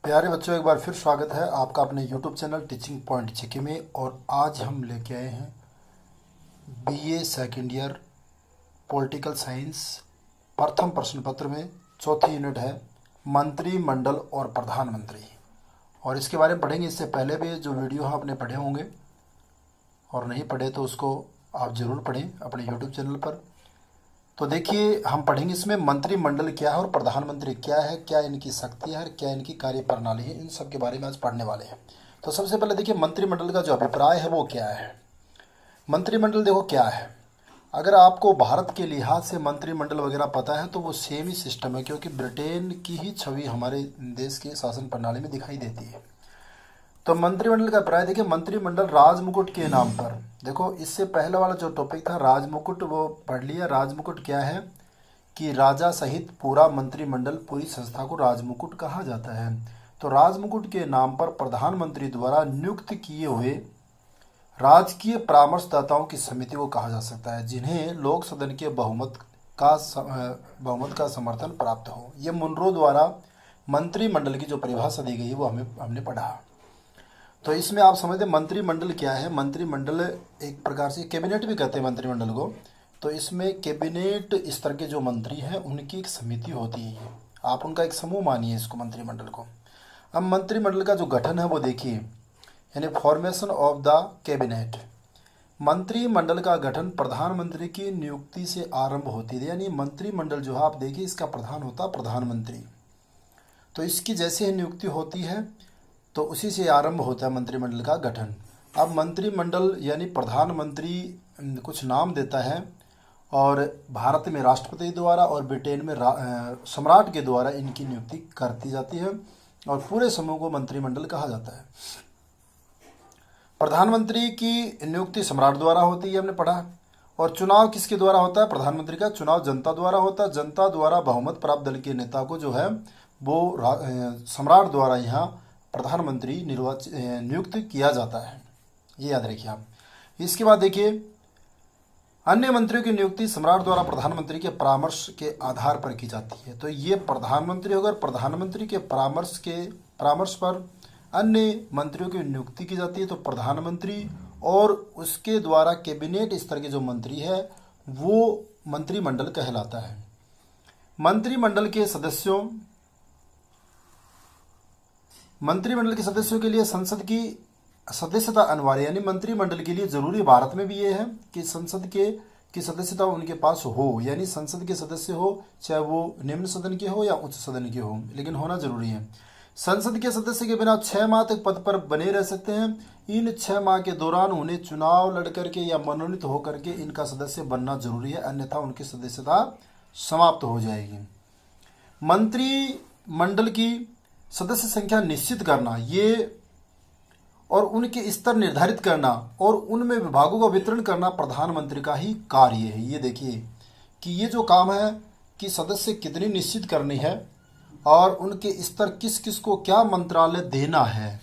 प्यारे बच्चों, एक बार फिर स्वागत है आपका अपने YouTube channel teaching point GK में। और आज हम लेके आए हैं BA second year political science प्रथम प्रश्न पत्र में चौथी यूनिट है मंत्रिमंडल और प्रधानमंत्री। और इसके बारे में पढ़ेंगे। इससे पहले भी जो वीडियो आपने पढ़े होंगे और नहीं पढ़े तो उसको आप ज़रूर पढ़ें अपने यूट्यूब चैनल पर। तो देखिए, हम पढ़ेंगे इसमें मंत्रिमंडल क्या है और प्रधानमंत्री क्या है, क्या इनकी शक्तियाँ है, क्या इनकी कार्य प्रणाली है, इन सब के बारे में आज पढ़ने वाले हैं। तो सबसे पहले देखिए, मंत्रिमंडल का जो अभिप्राय है वो क्या है। मंत्रिमंडल देखो क्या है। अगर आपको भारत के लिहाज से मंत्रिमंडल वगैरह पता है तो वो सेम ही सिस्टम है, क्योंकि ब्रिटेन की ही छवि हमारे देश की शासन प्रणाली में दिखाई देती है। तो मंत्रिमंडल का अभिप्राय देखिए, मंत्रिमंडल राजमुकुट के नाम पर। देखो, इससे पहले वाला जो टॉपिक था राजमुकुट वो पढ़ लिया। राजमुकुट क्या है कि राजा सहित पूरा मंत्रिमंडल, पूरी संस्था को राजमुकुट कहा जाता है। तो राजमुकुट के नाम पर प्रधानमंत्री द्वारा नियुक्त किए हुए राजकीय परामर्शदाताओं की समिति को कहा जा सकता है, जिन्हें लोक सदन के बहुमत का समर्थन प्राप्त हो। ये मुनरो द्वारा मंत्रिमंडल की जो परिभाषा दी गई है वो हमने पढ़ा। तो इसमें आप समझते हैं मंत्रिमंडल क्या है। मंत्रिमंडल एक प्रकार से कैबिनेट भी कहते हैं मंत्रिमंडल को। तो इसमें कैबिनेट स्तर के जो मंत्री हैं उनकी एक समिति होती है, आप उनका एक समूह मानिए इसको, मंत्रिमंडल को। अब मंत्रिमंडल का जो गठन है वो देखिए, यानी फॉर्मेशन ऑफ द कैबिनेट। मंत्रिमंडल का गठन प्रधानमंत्री की नियुक्ति से आरंभ होती है। यानी मंत्रिमंडल जो है आप देखिए, इसका प्रधान होता है प्रधानमंत्री। तो इसकी जैसे ही नियुक्ति होती है तो उसी से आरंभ होता है मंत्रिमंडल का गठन। अब मंत्रिमंडल यानी प्रधानमंत्री कुछ नाम देता है, और भारत में राष्ट्रपति द्वारा और ब्रिटेन में सम्राट के द्वारा इनकी नियुक्ति करती जाती है, और पूरे समूह को मंत्रिमंडल कहा जाता है। प्रधानमंत्री की नियुक्ति सम्राट द्वारा होती है, हमने पढ़ा। और चुनाव किसके द्वारा होता है? प्रधानमंत्री का चुनाव जनता द्वारा होता है। जनता द्वारा बहुमत प्राप्त दल के नेता को जो है वो सम्राट द्वारा यहाँ प्रधानमंत्री नियुक्त किया जाता है, ये याद रखिए आप। इसके बाद देखिए, अन्य मंत्रियों की नियुक्ति सम्राट द्वारा प्रधानमंत्री के परामर्श के आधार पर की जाती है। तो ये प्रधानमंत्री होगा, प्रधानमंत्री के परामर्श पर अन्य मंत्रियों की नियुक्ति की जाती है। तो प्रधानमंत्री और उसके द्वारा कैबिनेट स्तर के जो मंत्री है वो मंत्रिमंडल कहलाता है। मंत्रिमंडल के सदस्यों के लिए संसद की सदस्यता अनिवार्य, यानी मंत्रिमंडल के लिए जरूरी भारत में भी ये है कि संसद की सदस्यता उनके पास हो, यानी संसद के सदस्य हो, चाहे वो निम्न सदन के हो या उच्च सदन के हो, लेकिन होना जरूरी है। संसद के सदस्य के बिना 6 माह तक पद पर बने रह सकते हैं। इन 6 माह के दौरान उन्हें चुनाव लड़ करके या मनोनीत होकर के इनका सदस्य बनना जरूरी है, अन्यथा उनकी सदस्यता समाप्त हो जाएगी। मंत्रिमंडल की सदस्य संख्या निश्चित करना, ये और उनके स्तर निर्धारित करना और उनमें विभागों का वितरण करना प्रधानमंत्री का ही कार्य है। ये देखिए कि ये जो काम है कि सदस्य कितनी निश्चित करनी है और उनके स्तर किस किस को क्या मंत्रालय देना है,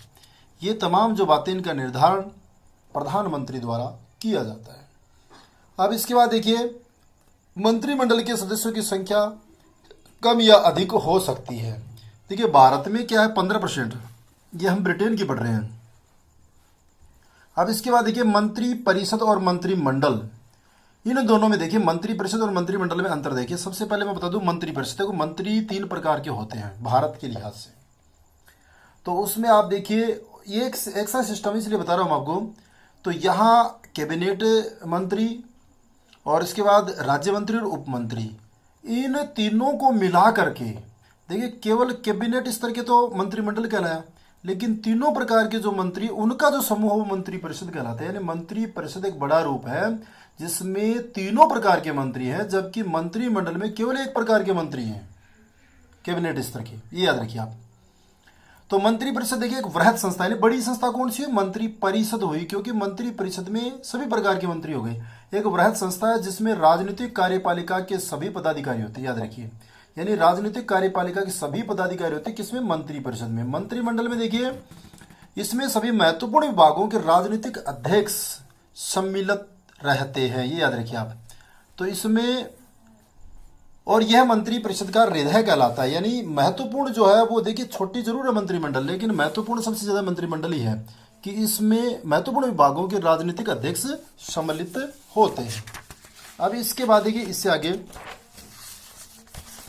ये तमाम जो बातें इनका निर्धारण प्रधानमंत्री द्वारा किया जाता है। अब इसके बाद देखिए, मंत्रिमंडल के सदस्यों की संख्या कम या अधिक हो सकती है। देखिए, भारत में क्या है 15%, ये हम ब्रिटेन की पढ़ रहे हैं। अब इसके बाद देखिए, मंत्री परिषद और मंत्रिमंडल, इन दोनों में देखिए मंत्री परिषद और मंत्रिमंडल में अंतर देखिए। सबसे पहले मैं बता दूं, मंत्री परिषद को मंत्री 3 प्रकार के होते हैं भारत के लिहाज से। तो उसमें आप देखिए, ये एक ऐसा सिस्टम इसलिए बता रहा हूं आपको। तो यहाँ कैबिनेट मंत्री और इसके बाद राज्य मंत्री और उप मंत्री, इन तीनों को मिला करके देखिए, केवल कैबिनेट स्तर के तो मंत्रिमंडल कहलाया, लेकिन तीनों प्रकार के जो मंत्री, उनका जो समूह वो मंत्री परिषद कहलाता है। यानी मंत्री परिषद एक बड़ा रूप है जिसमें तीनों प्रकार के मंत्री हैं, जबकि मंत्रिमंडल में केवल एक प्रकार के मंत्री हैं कैबिनेट स्तर के, ये याद रखिए आप। तो मंत्री परिषद देखिए एक वृहद संस्था है। बड़ी संस्था कौन सी है? मंत्री परिषद हुई, क्योंकि मंत्री परिषद में सभी प्रकार के मंत्री हो गए। एक वृहद संस्था है जिसमें राजनीतिक कार्यपालिका के सभी पदाधिकारी होते हैं, याद रखिए। यानी राजनीतिक कार्यपालिका के सभी पदाधिकारी होते हैं किसमें? मंत्री परिषद में। मंत्रिमंडल में देखिए, इसमें सभी महत्वपूर्ण विभागों के राजनीतिक अध्यक्ष सम्मिलित रहते हैं, ये याद रखिए आप। तो इसमें और यह मंत्री परिषद का हृदय कहलाता है। यानी महत्वपूर्ण जो है वो देखिए, छोटी जरूर है मंत्रिमंडल, लेकिन महत्वपूर्ण सबसे ज्यादा मंत्रिमंडल ही है कि इसमें महत्वपूर्ण विभागों के राजनीतिक अध्यक्ष सम्मिलित होते हैं। अब इसके बाद देखिए, इससे आगे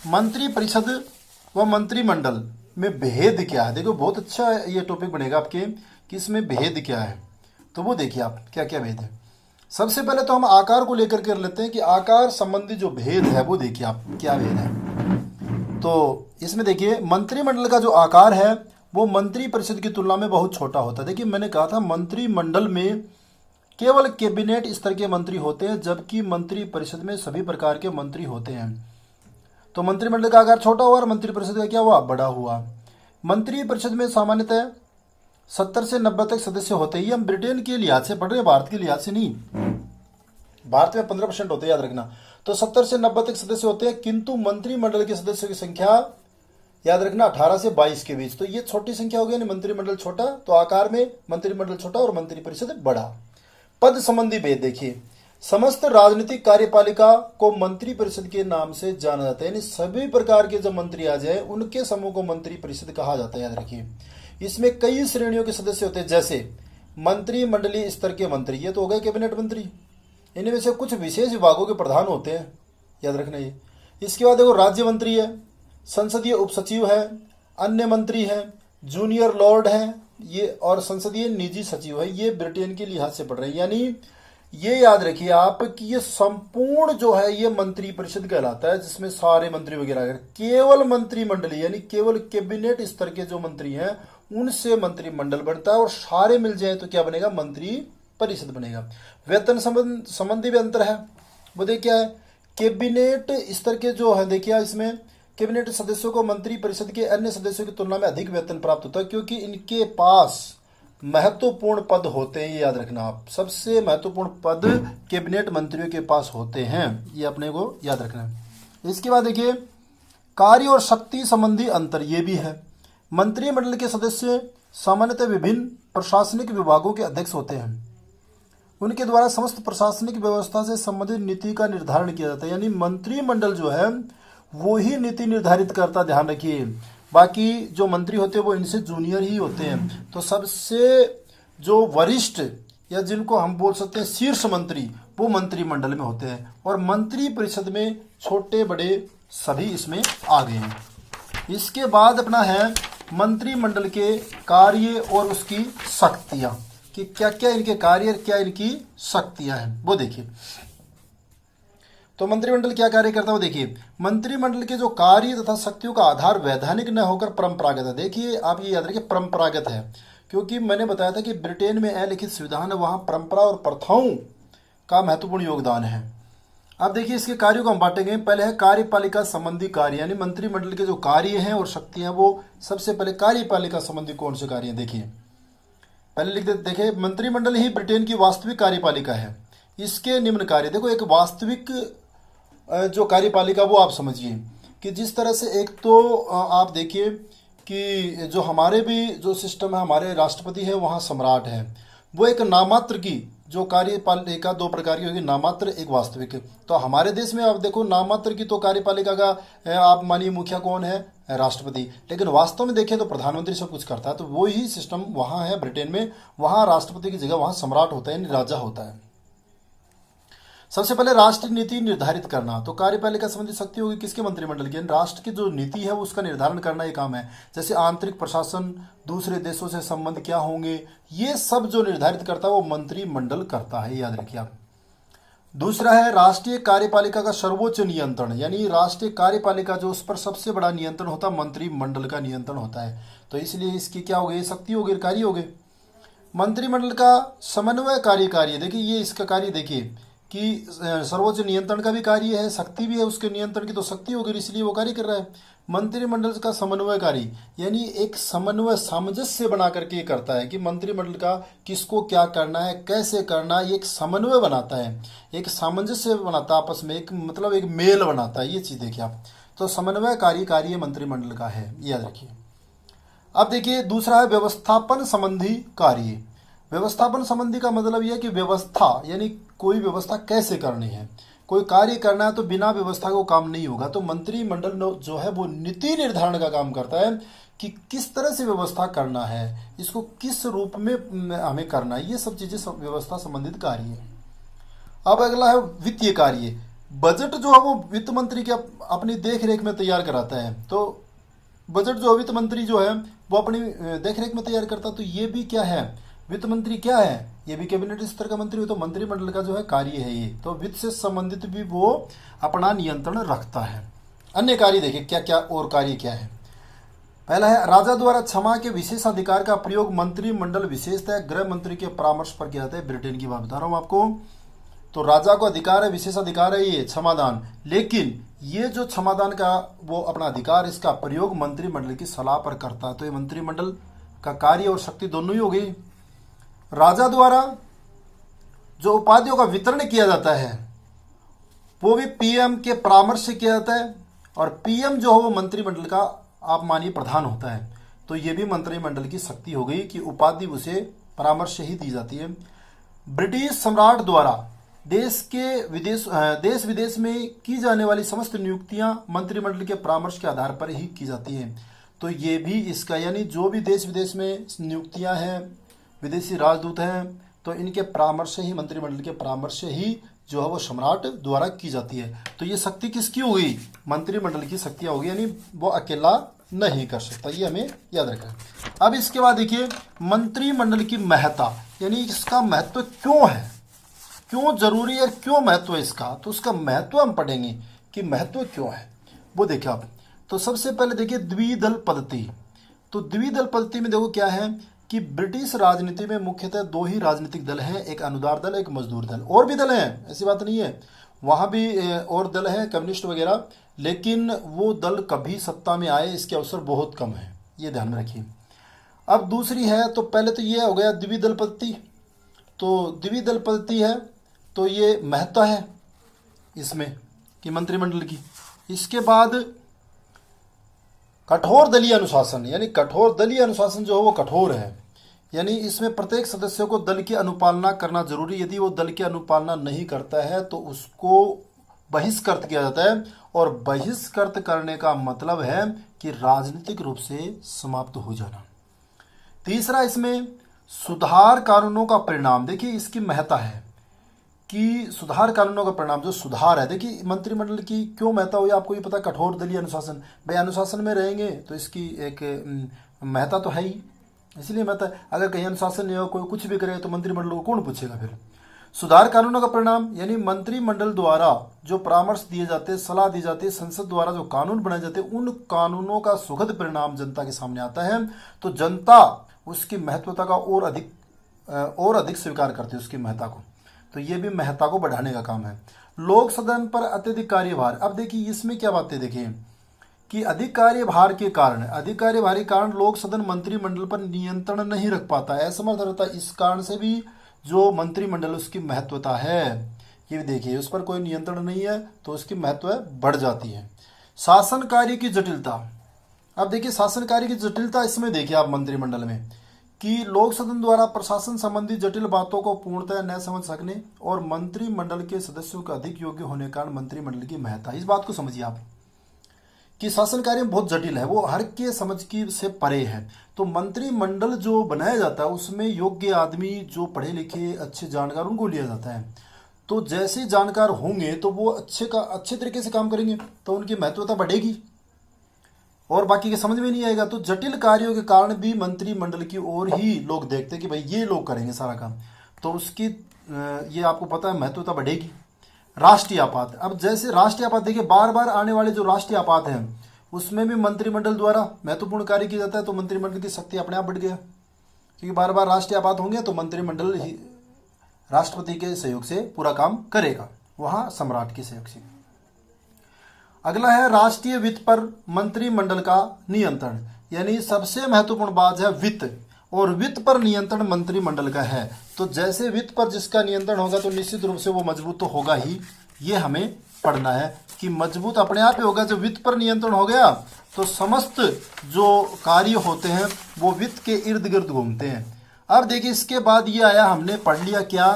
मंत्री परिषद व मंत्रिमंडल में भेद क्या है। देखो बहुत अच्छा ये टॉपिक बनेगा आपके कि इसमें भेद क्या है। तो वो देखिए आप क्या क्या भेद है। सबसे पहले तो हम आकार को लेकर कर लेते हैं कि आकार संबंधी जो भेद है वो देखिए आप क्या भेद है। तो इसमें देखिए, मंत्रिमंडल का जो आकार है वो मंत्री परिषद की तुलना में बहुत छोटा होता है। देखिए मैंने कहा था मंत्रिमंडल में केवल कैबिनेट स्तर के मंत्री होते हैं, जबकि मंत्री परिषद में सभी प्रकार के मंत्री होते हैं। तो मंत्रिमंडल का आकार छोटा हुआ और मंत्री परिषद का क्या हुआ, बड़ा हुआ। मंत्री परिषद में सामान्यतः 70 से 90 तक सदस्य होते हैं। ये हम ब्रिटेन के लिहाज से पढ़ रहे हैं, भारत के लिहाज से नहीं। भारत में 15% होते हैं, याद रखना। तो 70 से 90 तक सदस्य होते हैं, किंतु मंत्रिमंडल के सदस्यों की संख्या याद रखना 18 से 22 के बीच। तो ये छोटी संख्या हो गई, मंत्रिमंडल छोटा, तो आकार में मंत्रिमंडल छोटा और मंत्री परिषद बड़ा। पद संबंधी भेद देखिए, समस्त राजनीतिक कार्यपालिका को मंत्री परिषद के नाम से जाना जाता है। यानी सभी प्रकार के जो मंत्री आ जाए उनके समूह को मंत्री परिषद कहा जाता है, याद रखिए। इसमें कई श्रेणियों के सदस्य होते हैं, जैसे मंत्रिमंडलीय स्तर के मंत्री, ये तो हो गए कैबिनेट मंत्री। इनमें से कुछ विशेष विभागों के प्रधान होते हैं, याद रखना ये। इसके बाद देखो, राज्य मंत्री है, संसदीय उपसचिव है, अन्य मंत्री है, जूनियर लॉर्ड है ये, और संसदीय निजी सचिव है। ये ब्रिटेन के लिहाज से पढ़ रहे हैं। यानी ये याद रखिए आप कि ये संपूर्ण जो है ये मंत्री परिषद कहलाता है, जिसमें सारे मंत्री वगैरह। केवल मंत्रिमंडली यानी केवल कैबिनेट स्तर के जो मंत्री हैं उनसे मंत्रिमंडल बनता है, और सारे मिल जाए तो क्या बनेगा, मंत्री परिषद बनेगा। वेतन संबंधी भी अंतर है, वो देखिए क्या है। कैबिनेट स्तर के जो है देखिए, इसमें कैबिनेट सदस्यों को मंत्री परिषद के अन्य सदस्यों की तुलना में अधिक वेतन प्राप्त होता है, क्योंकि इनके पास महत्वपूर्ण पद होते हैं। ये याद रखना आप, सबसे महत्वपूर्ण पद कैबिनेट मंत्रियों के पास होते हैं, ये अपने को याद रखना है। इसके बाद देखिए, कार्य और शक्ति संबंधी अंतर ये भी है। मंत्रिमंडल के सदस्य सामान्यतः विभिन्न प्रशासनिक विभागों के अध्यक्ष होते हैं। उनके द्वारा समस्त प्रशासनिक व्यवस्था से संबंधित नीति का निर्धारण किया जाता है। यानी मंत्रिमंडल जो है वो ही नीति निर्धारित करता, ध्यान रखिए। बाकी जो मंत्री होते हैं वो इनसे जूनियर ही होते हैं। तो सबसे जो वरिष्ठ या जिनको हम बोल सकते हैं शीर्ष मंत्री, वो मंत्रिमंडल में होते हैं, और मंत्री परिषद में छोटे बड़े सभी इसमें आ गए हैं। इसके बाद अपना है मंत्रिमंडल के कार्य और उसकी शक्तियां, कि क्या क्या इनके कार्य, क्या इनकी शक्तियां हैं, वो देखिए। तो मंत्रिमंडल क्या कार्य करता है वो देखिए। मंत्रिमंडल के जो कार्य तथा शक्तियों का आधार वैधानिक न होकर परंपरागत है। देखिए आप ये याद रखिए, परंपरागत है, क्योंकि मैंने बताया था कि ब्रिटेन में अलिखित संविधान है, वहां परंपरा और प्रथाओं का महत्वपूर्ण योगदान है। अब देखिए इसके कार्यों को हम बांटेंगे। पहले है कार्यपालिका संबंधी कार्य, यानी मंत्रिमंडल के जो कार्य हैं और शक्तियां, वो सबसे पहले कार्यपालिका संबंधी कौन से कार्य हैं देखिए। पहले लिख देते, देखिए मंत्रिमंडल ही ब्रिटेन की वास्तविक कार्यपालिका है। इसके निम्न कार्य, देखो एक वास्तविक जो कार्यपालिका वो आप समझिए कि जिस तरह से, एक तो आप देखिए कि जो हमारे भी जो सिस्टम है, हमारे राष्ट्रपति है, वहाँ सम्राट है, वो एक नामात्र की जो कार्यपालिका दो प्रकार की होगी, नामात्र एक वास्तविक। तो हमारे देश में आप देखो नामात्र की तो कार्यपालिका का आप मानिए मुखिया कौन है, राष्ट्रपति, लेकिन वास्तव में देखें तो प्रधानमंत्री सब कुछ करता है। तो वो ही सिस्टम वहाँ है ब्रिटेन में, वहाँ राष्ट्रपति की जगह वहाँ सम्राट होता है, यानी राजा होता है। सबसे पहले राष्ट्रीय नीति निर्धारित करना, तो कार्यपालिका संबंधी शक्ति होगी किसके, मंत्रिमंडल की। राष्ट्र की जो नीति है उसका निर्धारण करना ये काम है। जैसे आंतरिक प्रशासन, दूसरे देशों से संबंध क्या होंगे, ये सब जो निर्धारित करता है वो मंत्रिमंडल करता है, याद रखिए आप। दूसरा है राष्ट्रीय कार्यपालिका का सर्वोच्च नियंत्रण, यानी राष्ट्रीय कार्यपालिका जो, उस पर सबसे बड़ा नियंत्रण होता है, मंत्रिमंडल का नियंत्रण होता है। तो इसलिए इसकी क्या हो गई, शक्ति हो गई, कार्य हो गए। मंत्रिमंडल का समन्वय कार्य, देखिए ये इसका कार्य देखिए कि सर्वोच्च नियंत्रण का भी कार्य है, शक्ति भी है उसके नियंत्रण की, तो शक्ति होगी, इसलिए वो कार्य कर रहा है। मंत्रिमंडल का समन्वयकारी, यानी एक समन्वय सामंजस्य बना करके ये करता है कि मंत्रिमंडल का किसको क्या करना है, कैसे करना है, ये एक समन्वय बनाता है, एक सामंजस्य बनाता है आपस में, एक मतलब एक मेल बनाता है। ये चीज देखिए आप, तो समन्वयकारी कार्य मंत्रिमंडल का है, याद रखिए। अब देखिए दूसरा है व्यवस्थापन संबंधी कार्य। व्यवस्थापन संबंधी का मतलब यह है कि व्यवस्था यानी कोई व्यवस्था कैसे करनी है, कोई कार्य करना है तो बिना व्यवस्था को काम नहीं होगा। तो मंत्रिमंडल जो है वो नीति निर्धारण का काम करता है कि किस तरह से व्यवस्था करना है, इसको किस रूप में हमें करना है, ये सब चीजें व्यवस्था संबंधित कार्य है। अब अगला है वित्तीय कार्य। बजट जो है वो वित्त मंत्री के अपनी देख रेख में तैयार कराता है। तो बजट जो वित्त मंत्री जो है वो अपनी देख रेख में तैयार करता है। तो ये भी क्या है, वित्त मंत्री क्या है, ये भी कैबिनेट स्तर का मंत्री हो, तो मंत्रिमंडल का जो है कार्य है ये। तो वित्त से संबंधित भी वो अपना नियंत्रण रखता है। अन्य कार्य देखिए क्या क्या और कार्य क्या है। पहला है राजा द्वारा क्षमा के विशेष अधिकार का प्रयोग मंत्रिमंडल विशेषतः गृह मंत्री के परामर्श पर किया जाता है। ब्रिटेन की बात बता रहा हूं आपको। तो राजा को अधिकार है, विशेष अधिकार है ये क्षमादान, लेकिन ये जो क्षमादान का वो अपना अधिकार, इसका प्रयोग मंत्रिमंडल की सलाह पर करता है। तो ये मंत्रिमंडल का कार्य और शक्ति दोनों ही हो गई। राजा द्वारा जो उपाधियों का वितरण किया जाता है वो भी पीएम के परामर्श से किया जाता है, और पीएम जो है वो मंत्रिमंडल का आप मानिए प्रधान होता है। तो ये भी मंत्रिमंडल की शक्ति हो गई कि उपाधि उसे परामर्श से ही दी जाती है। ब्रिटिश सम्राट द्वारा देश विदेश में की जाने वाली समस्त नियुक्तियां मंत्रिमंडल के परामर्श के आधार पर ही की जाती हैं। तो ये भी इसका, यानी जो भी देश विदेश में नियुक्तियां हैं, विदेशी राजदूत हैं, तो इनके परामर्श से ही, मंत्रिमंडल के परामर्श से ही जो है वो सम्राट द्वारा की जाती है। तो ये शक्ति किसकी हो गई, मंत्रिमंडल की शक्तियां होगी, यानी वो अकेला नहीं कर सकता, ये हमें याद रखना। अब इसके बाद देखिए मंत्रिमंडल की महत्ता, यानी इसका महत्व क्यों है, क्यों जरूरी है, क्यों महत्व है इसका। तो उसका महत्व हम पढ़ेंगे कि महत्व क्यों है वो देखिए आप। तो सबसे पहले देखिए द्विदल पद्धति। तो द्विदल पद्धति में देखो क्या है कि ब्रिटिश राजनीति में मुख्यतः दो ही राजनीतिक दल हैं, एक अनुदार दल, एक मजदूर दल। और भी दल हैं, ऐसी बात नहीं है, वहां भी और दल हैं, कम्युनिस्ट वगैरह, लेकिन वो दल कभी सत्ता में आए इसके अवसर बहुत कम है, ये ध्यान में रखिए। अब दूसरी है, तो पहले तो ये हो गया द्विदल पद्धति। तो द्विदल पद्धति है तो ये महत्व है इसमें कि मंत्रिमंडल की। इसके बाद कठोर दलीय अनुशासन, यानी कठोर दलीय अनुशासन जो है वो कठोर है, यानी इसमें प्रत्येक सदस्य को दल की अनुपालना करना जरूरी। यदि वो दल की अनुपालना नहीं करता है तो उसको बहिष्कृत किया जाता है, और बहिष्कृत करने का मतलब है कि राजनीतिक रूप से समाप्त हो जाना। तीसरा इसमें सुधार कानूनों का परिणाम, देखिए इसकी महत्ता है कि सुधार कानूनों का परिणाम जो सुधार है। देखिए मंत्रिमंडल की क्यों महत्ता हुई आपको ये पता, कठोर दलीय अनुशासन, भाई अनुशासन में रहेंगे तो इसकी एक महत्ता तो है ही, इसलिए महत्ता। अगर कहीं अनुशासन नहीं हो, कोई कुछ भी करे तो मंत्रिमंडल को कौन पूछेगा फिर। सुधार कानूनों का परिणाम, यानी मंत्रिमंडल द्वारा जो परामर्श दिए जाते हैं, सलाह दी जाती है, संसद द्वारा जो कानून बनाए जाते हैं, उन कानूनों का सुखद परिणाम जनता के सामने आता है, तो जनता उसकी महत्वता का और अधिक स्वीकार करती है उसकी महत्ता को। तो ये भी महत्ता को बढ़ाने का काम है। लोक सदन पर अत्यधिक कार्यभार, अब देखिए इसमें क्या बातें देखिए कि अधिक कार्यभार के कारण लोक सदन मंत्रिमंडल पर नियंत्रण नहीं रख पाता, असमर्थ रहता। इस कारण से भी जो मंत्रिमंडल उसकी महत्वता है, ये भी देखिए उस पर कोई नियंत्रण नहीं है तो उसकी महत्व बढ़ जाती है। शासन कार्य की जटिलता, अब देखिए शासन कार्य की जटिलता इसमें देखिए आप मंत्रिमंडल में कि लोक सदन द्वारा प्रशासन संबंधी जटिल बातों को पूर्णतः न समझ सकने और मंत्रिमंडल के सदस्यों के अधिक योग्य होने के कारण मंत्रिमंडल की महत्ता। इस बात को समझिए आप कि शासन कार्य बहुत जटिल है, वो हर के समझ की से परे है। तो मंत्रिमंडल जो बनाया जाता है उसमें योग्य आदमी, जो पढ़े लिखे अच्छे जानकार, उनको लिया जाता है। तो जैसे जानकार होंगे तो वो अच्छे तरीके से काम करेंगे तो उनकी महत्वता बढ़ेगी, और बाकी के समझ में नहीं आएगा। तो जटिल कार्यों के कारण भी मंत्रिमंडल की ओर ही लोग देखते हैं कि भाई ये लोग करेंगे सारा काम, तो उसकी ये आपको पता है महत्वता बढ़ेगी। राष्ट्रीय आपात, अब जैसे राष्ट्रीय आपात देखिए बार बार आने वाले जो राष्ट्रीय आपात हैं उसमें भी मंत्रिमंडल द्वारा महत्वपूर्ण कार्य किया जाता है, तो मंत्रिमंडल की शक्ति अपने आप बढ़ गया, क्योंकि बार बार राष्ट्रीय आपात होंगे तो मंत्रिमंडल ही राष्ट्रपति के सहयोग से पूरा काम करेगा, वहां सम्राट के सहयोग से। अगला है राष्ट्रीय वित्त पर मंत्रिमंडल का नियंत्रण, यानी सबसे महत्वपूर्ण बात है वित्त, और वित्त पर नियंत्रण मंत्रिमंडल का है। तो जैसे वित्त पर जिसका नियंत्रण होगा तो निश्चित रूप से वो मजबूत तो होगा ही, ये हमें पढ़ना है कि मजबूत अपने आप ही होगा। जब वित्त पर नियंत्रण हो गया तो समस्त जो कार्य होते हैं वो वित्त के इर्द गिर्द घूमते हैं। अब देखिए इसके बाद ये आया, हमने पढ़ लिया क्या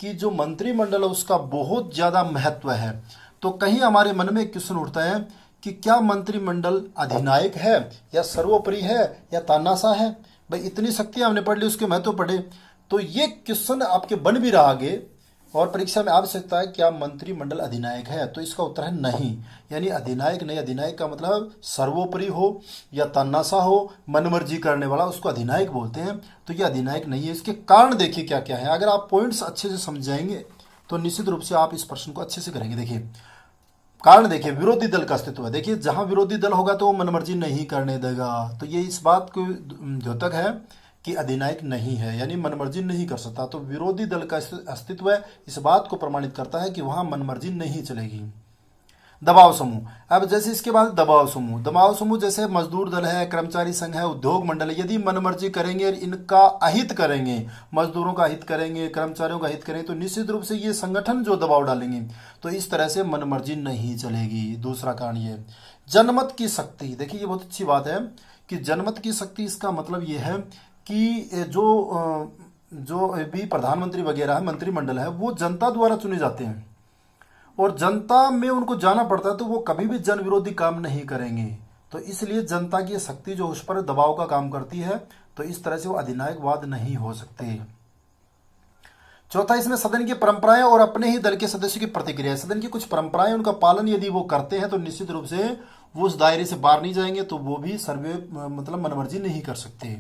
कि जो मंत्रिमंडल है उसका बहुत ज़्यादा महत्व है। तो कहीं हमारे मन में एक क्वेश्चन उठता है कि क्या मंत्रिमंडल अधिनायक है या सर्वोपरि है या तानाशाह है। भाई इतनी शक्तियाँ हमने पढ़ ली, उसके महत्व पढ़े, तो ये क्वेश्चन आपके बन भी रहा आगे और परीक्षा में आ भी सकता है, क्या मंत्रिमंडल अधिनायक है। तो इसका उत्तर है नहीं, यानी अधिनायक नहीं। अधिनायक का मतलब सर्वोपरि हो या तानाशाह हो, मनमर्जी करने वाला, उसको अधिनायक बोलते हैं। तो ये अधिनायक नहीं है। इसके कारण देखिए क्या क्या है। अगर आप पॉइंट्स अच्छे से समझाएंगे तो निश्चित रूप से आप इस प्रश्न को अच्छे से करेंगे। देखिए कारण देखिए, विरोधी दल का अस्तित्व है। देखिए जहां विरोधी दल होगा तो वो मनमर्जी नहीं करने देगा, तो ये इस बात को द्योतक है कि अधिनायक नहीं है, यानी मनमर्जी नहीं कर सकता। तो विरोधी दल का अस्तित्व है, इस बात को प्रमाणित करता है कि वहां मनमर्जी नहीं चलेगी। दबाव समूह, अब जैसे इसके बाद दबाव समूह जैसे मजदूर दल है, कर्मचारी संघ है, उद्योग मंडल है, यदि मनमर्जी करेंगे और इनका अहित करेंगे, मजदूरों का हित करेंगे, कर्मचारियों का हित करेंगे, तो निश्चित रूप से ये संगठन जो दबाव डालेंगे, तो इस तरह से मनमर्जी नहीं चलेगी। दूसरा कारण ये जनमत की शक्ति। देखिए ये बहुत अच्छी बात है कि जनमत की शक्ति, इसका मतलब ये है कि जो भी प्रधानमंत्री वगैरह है, मंत्रिमंडल है, वो जनता द्वारा चुने जाते हैं और जनता में उनको जाना पड़ता है, तो वो कभी भी जन विरोधी काम नहीं करेंगे। तो इसलिए जनता की शक्ति जो उस पर दबाव का काम करती है, तो इस तरह से वो अधिनायकवाद नहीं हो सकते। चौथा, इसमें सदन की परंपराएं और अपने ही दल के सदस्यों की प्रतिक्रिया। सदन की कुछ परंपराएं, उनका पालन यदि वो करते हैं तो निश्चित रूप से वो उस दायरे से बाहर नहीं जाएंगे, तो वो भी सर्वे मतलब मनमर्जी नहीं कर सकते।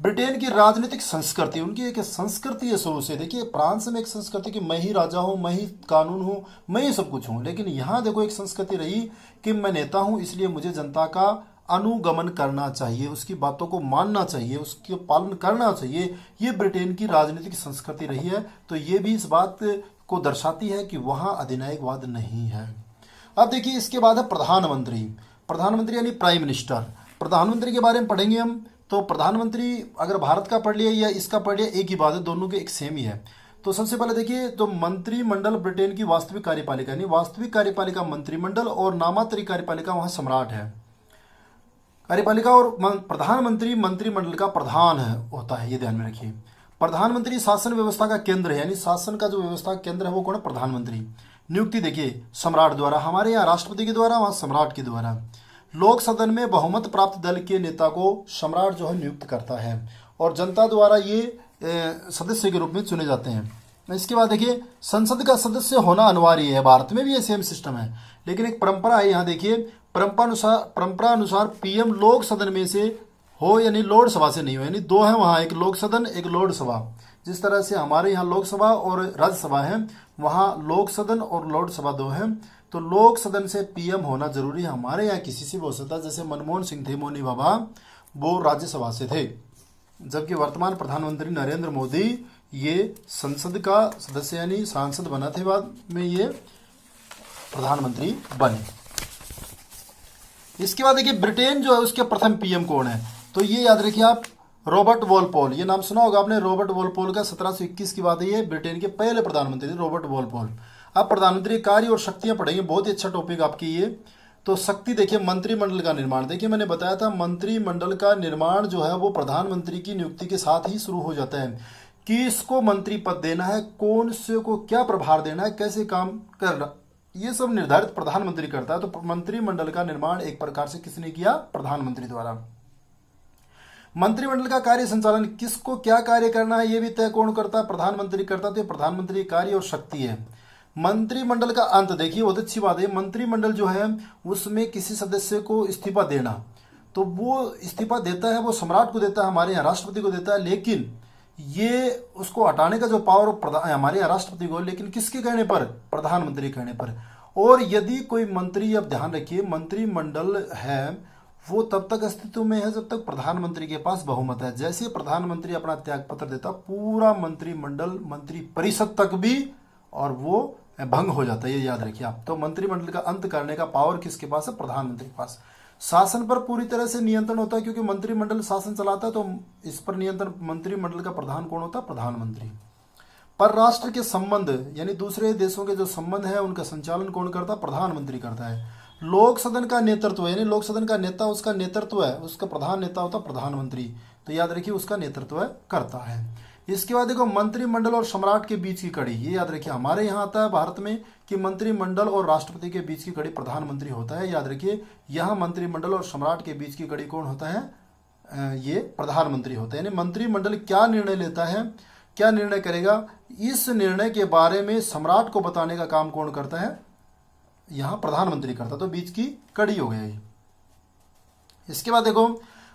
ब्रिटेन की राजनीतिक संस्कृति, उनकी एक संस्कृति है शुरू से। देखिए फ्रांस में एक संस्कृति कि मैं ही राजा हूं, मैं ही कानून हूं, मैं ही सब कुछ हूं, लेकिन यहां देखो एक संस्कृति रही कि मैं नेता हूं, इसलिए मुझे जनता का अनुगमन करना चाहिए, उसकी बातों को मानना चाहिए, उसके पालन करना चाहिए। ये ब्रिटेन की राजनीतिक संस्कृति रही है। तो ये भी इस बात को दर्शाती है कि वहां अधिनायकवाद नहीं है। अब देखिए इसके बाद है प्रधानमंत्री यानी प्राइम मिनिस्टर। प्रधानमंत्री के बारे में पढ़ेंगे हम। तो प्रधानमंत्री अगर भारत का पढ़ लिया या इसका पढ़ लिया, एक ही बात है, दोनों के एक सेम ही है। तो सबसे पहले देखिए, तो मंत्रिमंडल ब्रिटेन की वास्तविक कार्यपालिका, यानी वास्तविक कार्यपालिका मंत्रिमंडल और नामांतरित कार्यपालिका वहां सम्राट है। कार्यपालिका और प्रधानमंत्री मंत्रिमंडल का प्रधान है होता है, ये ध्यान में रखिए। प्रधानमंत्री शासन व्यवस्था का केंद्र है, यानी शासन का जो व्यवस्था केंद्र है वो कौन है? प्रधानमंत्री। नियुक्ति देखिए सम्राट द्वारा, हमारे यहाँ राष्ट्रपति के द्वारा, वहां सम्राट के द्वारा। लोक सदन में बहुमत प्राप्त दल के नेता को सम्राट जो है नियुक्त करता है और जनता द्वारा ये सदस्य के रूप में चुने जाते हैं। इसके बाद देखिए संसद का सदस्य होना अनिवार्य है। भारत में भी ये सेम सिस्टम है, लेकिन एक परंपरा है। यहाँ देखिए परंपरा अनुसार पीएम लोक सदन में से हो, यानी लोकसभा से नहीं हो, यानी दो है वहाँ, एक लोक सदन एक लोकसभा। जिस तरह से हमारे यहाँ लोकसभा और राज्यसभा है, वहाँ लोक सदन और लोकसभा दो है। तो लोक सदन से पीएम होना जरूरी है। हमारे यहाँ किसी से भी हो सकता है, जैसे मनमोहन सिंह थे, मोनी बाबा, वो राज्यसभा से थे, जबकि वर्तमान प्रधानमंत्री नरेंद्र मोदी ये संसद का सदस्य यानी सांसद बना थे, बाद में ये प्रधानमंत्री बने। इसके बाद देखिए ब्रिटेन जो है उसके प्रथम पीएम कौन है? तो ये याद रखिए आप, रॉबर्ट वॉलपोल। ये नाम सुना होगा आपने, रॉबर्ट वॉलपोल का 1721 की बात है। ये ब्रिटेन के पहले प्रधानमंत्री थे रॉबर्ट वॉलपोल। आप प्रधानमंत्री कार्य और शक्तियां पढ़ेंगे, बहुत ही अच्छा टॉपिक आपकी ये। तो शक्ति देखिए, मंत्रिमंडल का निर्माण। देखिए मैंने बताया था मंत्रिमंडल का निर्माण जो है वो प्रधानमंत्री की नियुक्ति के साथ ही शुरू हो जाता है। किसको मंत्री पद देना है, कौन से को क्या प्रभार देना है, कैसे काम करना, ये सब निर्धारित प्रधानमंत्री करता है। तो मंत्रिमंडल का निर्माण एक प्रकार से किसने किया? प्रधानमंत्री द्वारा। मंत्रिमंडल का कार्य संचालन, किसको क्या कार्य करना है ये भी तय कौन करता है? प्रधानमंत्री करता है। तो प्रधानमंत्री कार्य और शक्ति है। मंत्रिमंडल का अंत देखिए, बहुत अच्छी बात है। मंत्रिमंडल जो है उसमें किसी सदस्य को इस्तीफा देना, तो वो इस्तीफा देता है, वो सम्राट को देता है, हमारे यहाँ राष्ट्रपति को देता है, लेकिन ये उसको हटाने का जो पावर हमारे यहाँ राष्ट्रपति को, लेकिन किसके कहने पर? प्रधानमंत्री कहने पर। और यदि कोई मंत्री, अब ध्यान रखिए, मंत्रिमंडल है वो तब तक अस्तित्व में है जब तक प्रधानमंत्री के पास बहुमत है। जैसे प्रधानमंत्री अपना त्याग पत्र देता, पूरा मंत्रिमंडल, मंत्री परिषद तक भी, और वो भंग हो जाता है, ये याद रखिए आप। तो मंत्रिमंडल का अंत करने का पावर किसके पास है? प्रधानमंत्री के पास। शासन पर पूरी तरह से नियंत्रण होता है, क्योंकि मंत्रिमंडल शासन चलाता है, तो इस पर नियंत्रण मंत्रिमंडल का प्रधान कौन होता है? प्रधानमंत्री। पर राष्ट्र के संबंध यानी दूसरे देशों के जो संबंध है उनका संचालन कौन करता है? प्रधानमंत्री करता है। लोक सदन का नेतृत्व यानी लोक सदन का नेता, उसका नेतृत्व है, उसका प्रधान नेता होता है प्रधानमंत्री। तो याद रखिए उसका नेतृत्व करता है। इसके बाद देखो मंत्रिमंडल और सम्राट के बीच की कड़ी, ये याद रखिए हमारे यहाँ आता है भारत में कि मंत्रिमंडल और राष्ट्रपति के बीच की कड़ी प्रधानमंत्री होता है। याद रखिए यहाँ मंत्रिमंडल और सम्राट के बीच की कड़ी कौन होता है, ये प्रधानमंत्री होता है। यानी मंत्रिमंडल क्या निर्णय लेता है, क्या निर्णय करेगा, इस निर्णय के बारे में सम्राट को बताने का काम कौन करता है, यहाँ प्रधानमंत्री करता है। तो बीच की कड़ी हो गई। इसके बाद देखो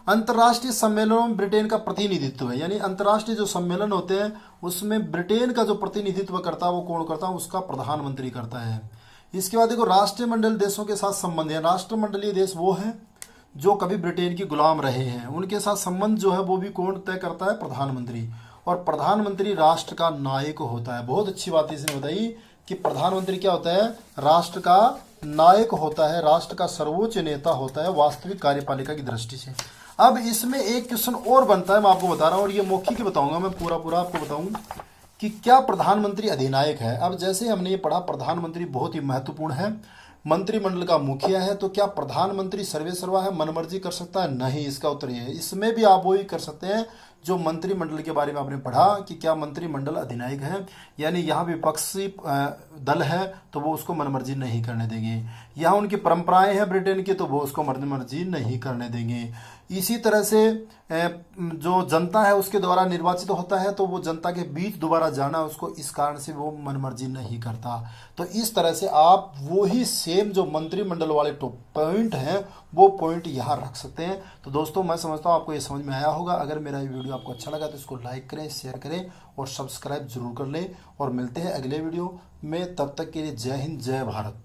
अंतर्राष्ट्रीय सम्मेलनों में ब्रिटेन का प्रतिनिधित्व है, यानी अंतर्राष्ट्रीय जो सम्मेलन होते हैं उसमें ब्रिटेन का जो प्रतिनिधित्व करता है वो कौन करता है, उसका प्रधानमंत्री करता है। इसके बाद देखो राष्ट्रमंडल देशों के साथ संबंध है, राष्ट्रमंडलीय देश वो हैं जो कभी ब्रिटेन की गुलाम रहे हैं, उनके साथ संबंध जो है वो भी कौन तय करता है, प्रधानमंत्री। और प्रधानमंत्री राष्ट्र का नायक होता है। बहुत अच्छी बात इसने बताई कि प्रधानमंत्री क्या होता है, राष्ट्र का नायक होता है, राष्ट्र का सर्वोच्च नेता होता है वास्तविक कार्यपालिका की दृष्टि से। अब इसमें एक क्वेश्चन और बनता है, मैं आपको बता रहा हूँ, और ये मौखिक बताऊंगा, मैं पूरा आपको बताऊंगा कि क्या प्रधानमंत्री अधिनायक है। अब जैसे हमने ये पढ़ा प्रधानमंत्री बहुत ही महत्वपूर्ण है, मंत्रिमंडल का मुखिया है, तो क्या प्रधानमंत्री सर्वेसर्वा है, मनमर्जी कर सकता है? नहीं, इसका उत्तर ये है। इसमें भी आप वही कर सकते हैं जो मंत्रिमंडल के बारे में आपने पढ़ा कि क्या मंत्रिमंडल अधिनायक है, यानी यहाँ विपक्षी दल है तो वो उसको मनमर्जी नहीं करने देंगे। यहाँ उनकी परंपराएं हैं ब्रिटेन की तो वो उसको मनमर्जी नहीं करने देंगे। इसी तरह से जो जनता है उसके द्वारा निर्वाचित होता है तो वो जनता के बीच दोबारा जाना उसको इस कारण से वो मनमर्जी नहीं करता। तो इस तरह से आप वही सेम जो मंत्रिमंडल वाले पॉइंट हैं वो पॉइंट यहाँ रख सकते हैं। तो दोस्तों मैं समझता हूँ आपको ये समझ में आया होगा। अगर मेरा ये वीडियो आपको अच्छा लगा तो इसको लाइक करें, शेयर करें और सब्सक्राइब जरूर कर लें। और मिलते हैं अगले वीडियो में, तब तक के लिए जय हिंद, जय भारत।